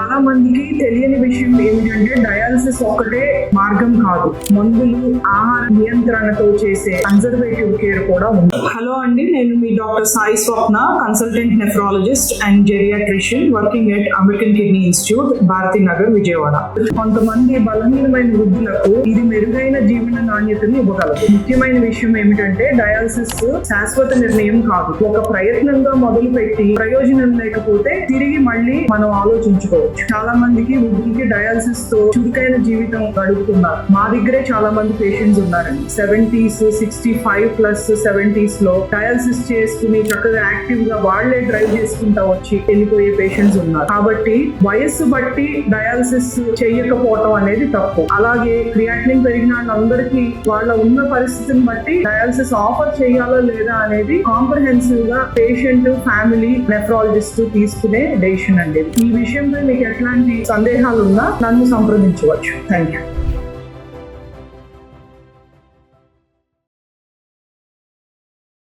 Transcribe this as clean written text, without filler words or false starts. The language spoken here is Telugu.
చాలా మందికి తెలియని విషయం ఏమిటంటే డయాలసిస్ ఒక్కటే మార్గం కాదు, మందులు, ఆహార నియంత్రణతో చేసే కన్జర్వేటివ్ కేర్ కూడా ఉంది. హలో అండి, నేను మీ doctor Sai Swapna, consultant nephrologist and geriatrician working at American kidney institute, Bharathi Nagar, Vijayawada. కొంతమంది బలహీనమైన వృద్ధులకు ఇది మెరుగైన జీవన నాణ్యతను ఇవ్వగలదు. ముఖ్యమైన విషయం ఏమిటంటే డయాలసిస్ శాశ్వత నిర్ణయం కాదు. ఒక ప్రయత్నంగా మొదలు పెట్టి ప్రయోజనం లేకపోతే తిరిగి మళ్ళీ మనం ఆలోచించుకోవచ్చు. చాలా మందికి వృద్ధులకి డయాలసిస్ తో చురుకైన జీవితం గడుపుతున్నారు. మా దగ్గరే చాలా మంది పేషెంట్స్ ఉన్నారండి. 70s, 65+70s లో డయాలసిస్ చేసుకుని చక్కగా యాక్టివ్ గా వాళ్లే డ్రైవ్ చేసుకుంటా వచ్చి వెళ్ళిపోయే పేషెంట్స్ ఉన్నారు. కాబట్టి వయస్సు బట్టి డయాలసిస్ చెయ్యకపోవటం అనేది తప్పు. అలాగే క్రియాటినిన్ పెరిగిన వాళ్ళందరికీ వాళ్ళ ఉన్న పరిస్థితిని బట్టి డయాలసిస్ ఆఫర్ చేయాలా లేదా అనేది కాంప్రహెన్సివ్ గా పేషెంట్, ఫ్యామిలీ, నెఫ్రాలజిస్ట్ తీసుకునే డెసిషన్ అండి. ఈ విషయంపై మీకు ఎట్లాంటి సందేహాలు ఉన్నా నన్ను సంప్రదించవచ్చు. Thank you.